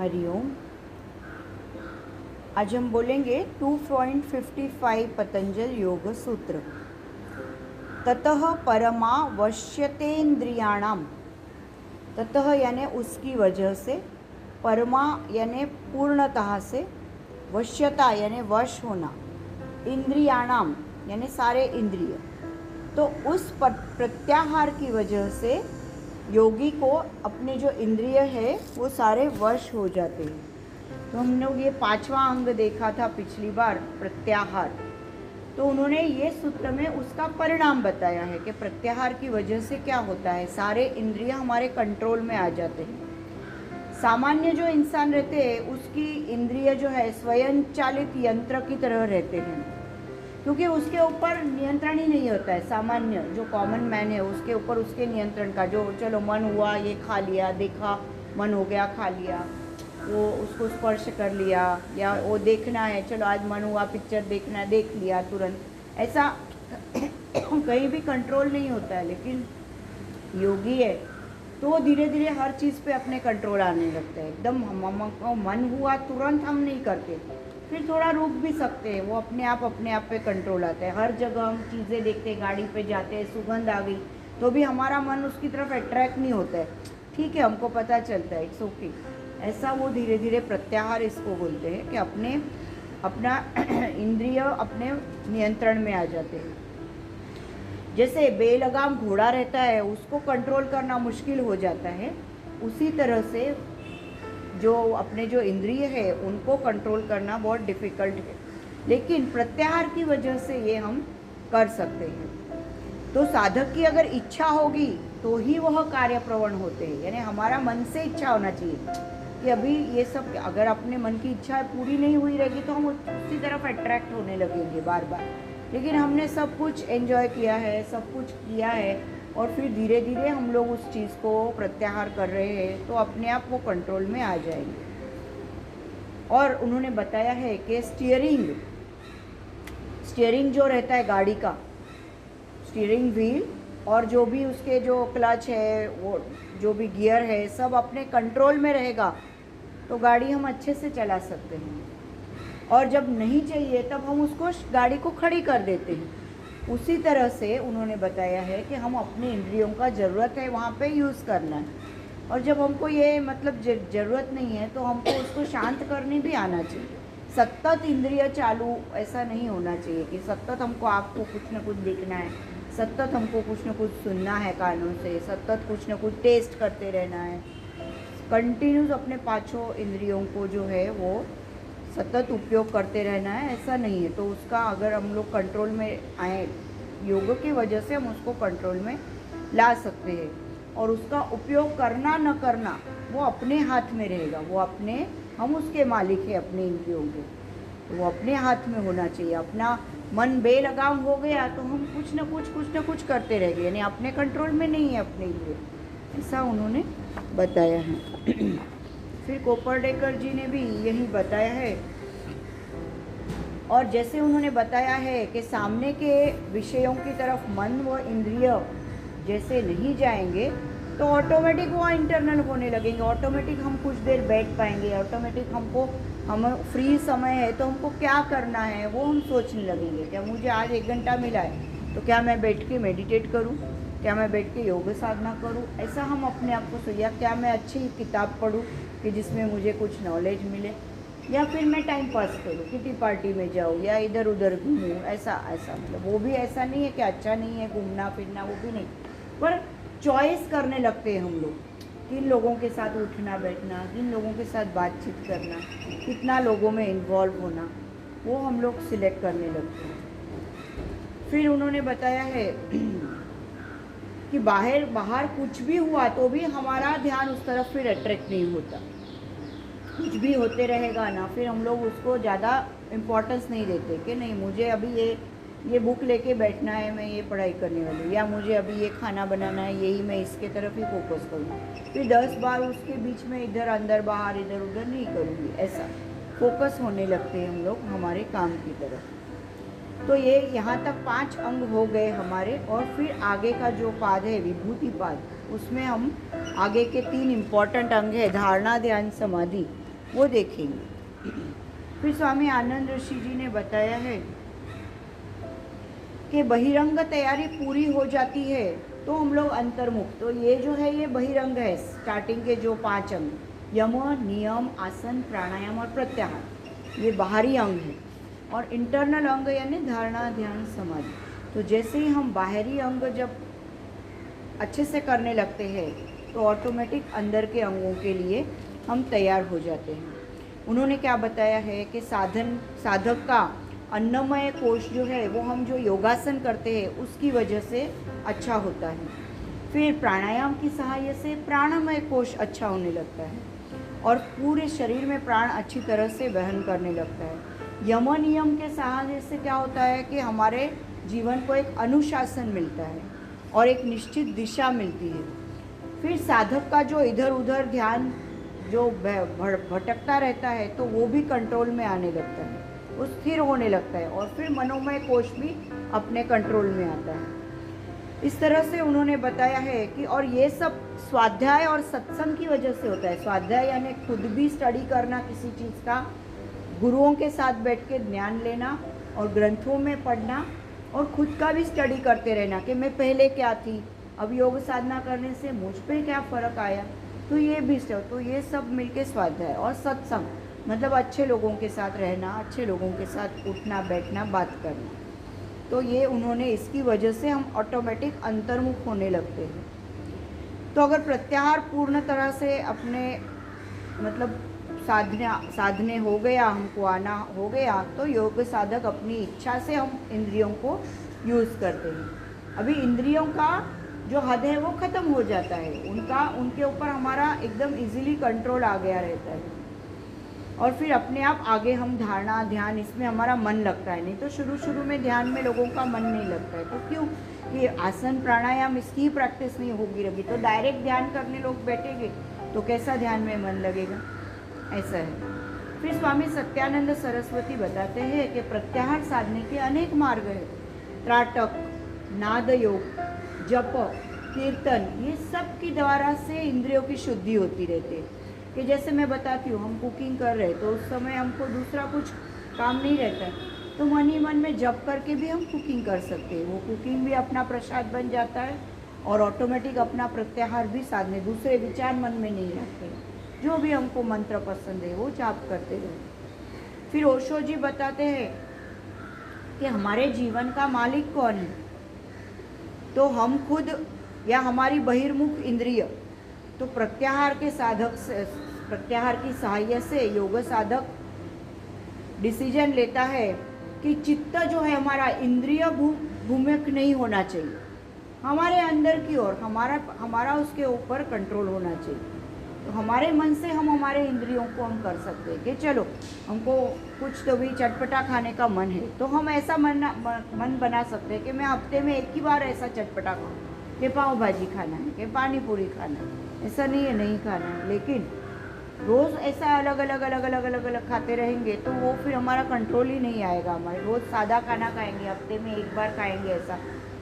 हरिओम। आज हम बोलेंगे 2.55 पतंजल योग सूत्र। ततः परमा वश्यतेन्द्रियाणाम। ततः यानी उसकी वजह से, परमा यानी पूर्णतः से, वश्यता यानी वश होना, इंद्रियाणाम यानी सारे इंद्रिय। तो उस प्रत्याहार की वजह से योगी को अपने जो इंद्रिय है वो सारे वश हो जाते हैं। तो हम लोग ये 5वां अंग देखा था पिछली बार, प्रत्याहार। तो उन्होंने ये सूत्र में उसका परिणाम बताया है कि प्रत्याहार की वजह से क्या होता है, सारे इंद्रिय हमारे कंट्रोल में आ जाते हैं। सामान्य जो इंसान रहते हैं उसकी इंद्रिय जो है स्वयंचालित यंत्र की तरह रहते हैं, क्योंकि उसके ऊपर नियंत्रण ही नहीं होता है। सामान्य जो कॉमन मैन है उसके ऊपर उसके नियंत्रण का, जो चलो मन हुआ ये खा लिया, देखा मन हो गया खा लिया, वो उसको स्पर्श कर लिया, या वो देखना है चलो आज मन हुआ पिक्चर देखना है देख लिया तुरंत, ऐसा कहीं भी कंट्रोल नहीं होता है। लेकिन योगी है तो धीरे धीरे हर चीज़ पे अपने कंट्रोल आने लगता है। एकदम मन हुआ तुरंत हम नहीं करते, फिर थोड़ा रुक भी सकते हैं, वो अपने आप पे कंट्रोल आता है। हर जगह हम चीज़ें देखते हैं, गाड़ी पे जाते हैं, सुगंध आ गई तो भी हमारा मन उसकी तरफ अट्रैक्ट नहीं होता है, ठीक है, हमको पता चलता है, इट्स ओके। ऐसा वो धीरे धीरे प्रत्याहार इसको बोलते हैं कि अपना इंद्रिय अपने नियंत्रण में आ जाते हैं। जैसे बेलगाम घोड़ा रहता है उसको कंट्रोल करना मुश्किल हो जाता है, उसी तरह से जो अपने जो इंद्रिय है उनको कंट्रोल करना बहुत डिफ़िकल्ट है। लेकिन प्रत्याहार की वजह से ये हम कर सकते हैं। तो साधक की अगर इच्छा होगी तो ही वह कार्य प्रवण होते हैं, यानी हमारा मन से इच्छा होना चाहिए कि अभी ये सब, अगर अपने मन की इच्छा पूरी नहीं हुई रहेगी तो हम उसी तरफ अट्रैक्ट होने लगेंगे बार बार। लेकिन हमने सब कुछ एंजॉय किया है, सब कुछ किया है, और फिर धीरे धीरे हम लोग उस चीज़ को प्रत्याहार कर रहे हैं तो अपने आप वो कंट्रोल में आ जाएंगे। और उन्होंने बताया है कि स्टीयरिंग जो रहता है गाड़ी का, स्टीयरिंग व्हील और जो भी उसके जो क्लच है, वो जो भी गियर है, सब अपने कंट्रोल में रहेगा तो गाड़ी हम अच्छे से चला सकते हैं। और जब नहीं चाहिए तब हम उसको गाड़ी को खड़ी कर देते हैं। उसी तरह से उन्होंने बताया है कि हम अपने इंद्रियों का ज़रूरत है वहाँ पे यूज़ करना है, और जब हमको ये मतलब ज़रूरत नहीं है तो हमको उसको शांत करने भी आना चाहिए। सतत इंद्रिय चालू ऐसा नहीं होना चाहिए कि सतत हमको आपको कुछ ना कुछ देखना है, सतत हमको कुछ ना कुछ सुनना है कानों से, सतत कुछ ना कुछ टेस्ट करते रहना है। कंटिन्यूस अपने पांचों इंद्रियों को जो है वो सतत उपयोग करते रहना है, ऐसा नहीं है। तो उसका अगर हम लोग कंट्रोल में आए योग की वजह से, हम उसको कंट्रोल में ला सकते हैं। और उसका उपयोग करना न करना वो अपने हाथ में रहेगा, हम उसके मालिक हैं अपने इंद्रियों के, तो वो अपने हाथ में होना चाहिए। अपना मन बेलगाम हो गया तो हम कुछ न कुछ करते रह गए, यानी अपने कंट्रोल में नहीं है अपने इंद्रिय, ऐसा उन्होंने बताया है। फिर कोपर्डेकर जी ने भी यही बताया है। और जैसे उन्होंने बताया है कि सामने के विषयों की तरफ मन व इंद्रिय जैसे नहीं जाएंगे तो ऑटोमेटिक वो इंटरनल होने लगेंगे, ऑटोमेटिक हम कुछ देर बैठ पाएंगे, ऑटोमेटिक हम फ्री समय है तो हमको क्या करना है वो हम सोचने लगेंगे। क्या मुझे आज 1 घंटा मिला है तो क्या मैं बैठ के मेडिटेट करूं, क्या मैं बैठ के योग साधना करूं, ऐसा हम अपने आप को या क्या मैं अच्छी किताब पढूं कि जिसमें मुझे कुछ नॉलेज मिले, या फिर मैं टाइम पास करूँ, किटी पार्टी में जाऊँ या इधर उधर घूमूँ, ऐसा मतलब वो भी ऐसा नहीं है कि अच्छा नहीं है घूमना फिरना, वो भी नहीं, पर चॉइस करने लगते हैं हम लोग, किन लोगों के साथ उठना बैठना, किन लोगों के साथ बातचीत करना, कितना लोगों में इन्वॉल्व होना, वो हम लोग सिलेक्ट करने लगते हैं। फिर उन्होंने बताया है कि बाहर कुछ भी हुआ तो भी हमारा ध्यान उस तरफ फिर अट्रैक्ट नहीं होता, कुछ भी होते रहेगा ना, फिर हम लोग उसको ज़्यादा इम्पोर्टेंस नहीं देते कि नहीं मुझे अभी ये बुक लेके बैठना है, मैं ये पढ़ाई करने वाली हूँ, या मुझे अभी ये खाना बनाना है, यही मैं इसके तरफ ही फोकस करूँ, फिर 10 बार उसके बीच में इधर अंदर बाहर इधर उधर नहीं करूँगी, ऐसा फोकस होने लगते हैं हम लोग हमारे काम की तरफ। तो ये यहाँ तक 5 अंग हो गए हमारे। और फिर आगे का जो पाद है विभूति पाद, उसमें हम आगे के 3 इम्पॉर्टेंट अंग है धारणा ध्यान समाधि, वो देखेंगे। फिर स्वामी आनंद ऋषि जी ने बताया है कि बहिरंग तैयारी पूरी हो जाती है तो हम लोग अंतर्मुख, तो ये जो है ये बहिरंग है, स्टार्टिंग के जो 5 अंग, यम, नियम, आसन, प्राणायाम और प्रत्याहार, ये बाहरी अंग है। और इंटरनल अंग यानी धारणा, ध्यान, समाधि। तो जैसे ही हम बाहरी अंग जब अच्छे से करने लगते हैं तो ऑटोमेटिक अंदर के अंगों के लिए हम तैयार हो जाते हैं। उन्होंने क्या बताया है कि साधक का अन्नमय कोश जो है वो हम जो योगासन करते हैं उसकी वजह से अच्छा होता है। फिर प्राणायाम की सहायता से प्राणमय कोश अच्छा होने लगता है और पूरे शरीर में प्राण अच्छी तरह से वहन करने लगता है। यम नियम के सहायता से क्या होता है कि हमारे जीवन को एक अनुशासन मिलता है और एक निश्चित दिशा मिलती है। फिर साधक का जो इधर उधर ध्यान जो भटकता रहता है तो वो भी कंट्रोल में आने लगता है, वो स्थिर होने लगता है और फिर मनोमय कोश भी अपने कंट्रोल में आता है। इस तरह से उन्होंने बताया है कि और ये सब स्वाध्याय और सत्संग की वजह से होता है। स्वाध्याय यानी खुद भी स्टडी करना किसी चीज़ का, गुरुओं के साथ बैठ के ज्ञान लेना और ग्रंथों में पढ़ना और खुद का भी स्टडी करते रहना कि मैं पहले क्या थी, अब योग साधना करने से मुझ पे क्या फ़र्क आया, तो ये भी तो ये सब मिलके स्वाध्याय। और सत्संग मतलब अच्छे लोगों के साथ रहना, अच्छे लोगों के साथ उठना बैठना बात करना, तो ये उन्होंने इसकी वजह से हम ऑटोमेटिक अंतर्मुख होने लगते हैं। तो अगर प्रत्याहार पूर्ण तरह से अपने मतलब साधने हो गया, हमको आना हो गया, तो योग साधक अपनी इच्छा से हम इंद्रियों को यूज़ करते हैं। अभी इंद्रियों का जो हद है वो ख़त्म हो जाता है, उनके ऊपर हमारा एकदम इजीली कंट्रोल आ गया रहता है और फिर अपने आप आगे हम धारणा, ध्यान, इसमें हमारा मन लगता है। नहीं तो शुरू में ध्यान में लोगों का मन नहीं लगता है, तो क्यों? ये आसन प्राणायाम इसकी ही प्रैक्टिस नहीं होगी रही तो डायरेक्ट ध्यान करने लोग बैठेंगे तो कैसा ध्यान में मन लगेगा, ऐसा है। फिर स्वामी सत्यानंद सरस्वती बताते हैं कि प्रत्याहार साधने के अनेक मार्ग हैं। त्राटक, नाद योग, जप, कीर्तन, ये सब की द्वारा से इंद्रियों की शुद्धि होती रहती है। कि जैसे मैं बताती हूँ, हम कुकिंग कर रहे हैं तो उस समय हमको दूसरा कुछ काम नहीं रहता है, तो मन ही मन में जप करके भी हम कुकिंग कर सकते हैं। वो कुकिंग भी अपना प्रसाद बन जाता है और ऑटोमेटिक अपना प्रत्याहार भी साधने, दूसरे विचार मन में नहीं आते। जो भी हमको मंत्र पसंद है वो जाप करते रहे। फिर ओशो जी बताते हैं कि हमारे जीवन का मालिक कौन है, तो हम खुद या हमारी बहिर्मुख इंद्रिय। तो प्रत्याहार के साधक से, प्रत्याहार की सहायता से योग साधक डिसीजन लेता है कि चित्त जो है हमारा इंद्रिय भूमिक नहीं होना चाहिए, हमारे अंदर की ओर हमारा उसके ऊपर कंट्रोल होना चाहिए। तो हमारे मन से हम हमारे इंद्रियों को हम कर सकते हैं कि चलो हमको कुछ तो भी चटपटा खाने का मन है, तो हम ऐसा मन बना सकते हैं कि मैं हफ्ते में एक ही बार ऐसा चटपटा खाऊँ कि पाव भाजी खाना है, कि पानी पूरी खाना है। ऐसा नहीं है नहीं खाना है, लेकिन रोज़ ऐसा अलग अलग खाते रहेंगे तो वो फिर हमारा कंट्रोल ही नहीं आएगा। हमारे रोज़ सादा खाना खाएंगे, हफ्ते में एक बार खाएंगे, ऐसा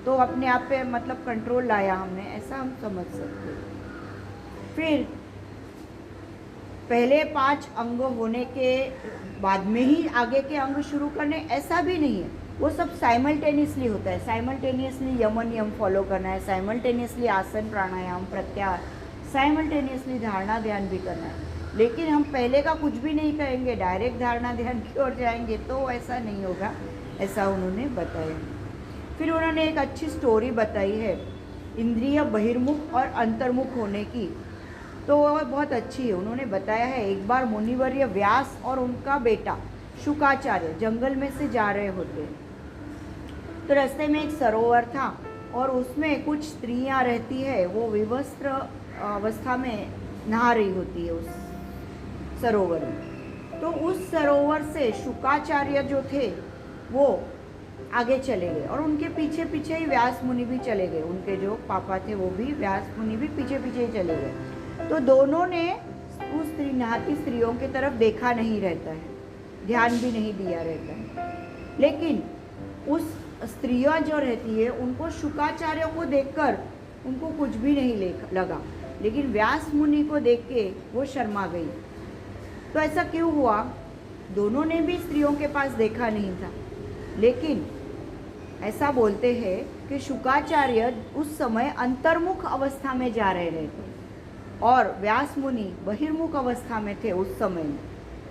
तो अपने आप पे मतलब कंट्रोल लाया हमने, ऐसा हम समझ सकते हैं। फिर पहले 5 अंग होने के बाद में ही आगे के अंग शुरू करने, ऐसा भी नहीं है। वो सब साइमल्टेनियसली होता है। साइमल्टेनियसली यम नियम फॉलो करना है, साइमल्टेनियसली आसन प्राणायाम प्रत्याहार, साइमल्टेनियसली धारणा ध्यान भी करना है। लेकिन हम पहले का कुछ भी नहीं करेंगे, डायरेक्ट धारणा ध्यान की ओर जाएंगे तो ऐसा नहीं होगा, ऐसा उन्होंने बताया। फिर उन्होंने एक अच्छी स्टोरी बताई है इंद्रिय बहिर्मुख और अंतर्मुख होने की, तो वह बहुत अच्छी है। उन्होंने बताया है एक बार मुनिवर्य व्यास और उनका बेटा शुकाचार्य जंगल में से जा रहे होते हैं, तो रास्ते में एक सरोवर था और उसमें कुछ स्त्रियां रहती है, वो विवस्त्र अवस्था में नहा रही होती है उस सरोवर में। तो उस सरोवर से शुकाचार्य जो थे वो आगे चले गए और उनके पीछे पीछे ही व्यास मुनि भी चले गए। उनके जो पापा थे वो भी, व्यास मुनि भी पीछे पीछे ही चले गए। तो दोनों ने उस नहाती स्त्रियों की तरफ देखा नहीं रहता है, ध्यान भी नहीं दिया रहता है। लेकिन उस स्त्रियाँ जो रहती है उनको शुकाचार्य को देखकर उनको कुछ भी नहीं लगा, लेकिन व्यास मुनि को देख के वो शर्मा गई। तो ऐसा क्यों हुआ? दोनों ने भी स्त्रियों के पास देखा नहीं था, लेकिन ऐसा बोलते हैं कि शुकाचार्य उस समय अंतर्मुख अवस्था में जा रहे थे और व्यास मुनि बहिर्मुख अवस्था में थे उस समय में।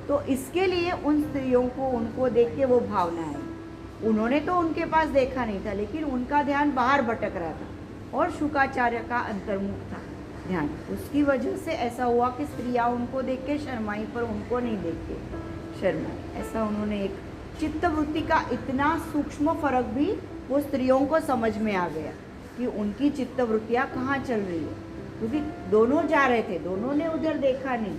तो इसके लिए उन स्त्रियों को उनको देख के वो भावना है। उन्होंने तो उनके पास देखा नहीं था, लेकिन उनका ध्यान बाहर भटक रहा था और शुकाचार्य का अंतर्मुख था ध्यान। उसकी वजह से ऐसा हुआ कि स्त्रियाँ उनको देख के शर्माई, पर उनको नहीं देख के शर्माई। ऐसा उन्होंने एक चित्तवृत्ति का इतना सूक्ष्म फर्क भी वो स्त्रियों को समझ में आ गया कि उनकी चित्तवृत्तियाँ कहाँ चल रही है, क्योंकि दोनों जा रहे थे, दोनों ने उधर देखा नहीं,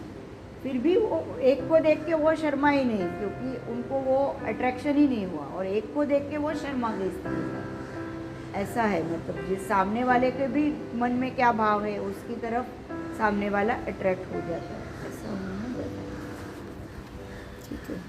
फिर भी वो एक को देख के वो शर्मा ही नहीं, क्योंकि उनको वो अट्रैक्शन ही नहीं हुआ, और एक को देख के वो शर्मा गई स्त्री। ऐसा है, मतलब जिस सामने वाले के भी मन में क्या भाव है उसकी तरफ सामने वाला अट्रैक्ट हो जाता है। ऐसा उन्होंने बताया। ठीक है।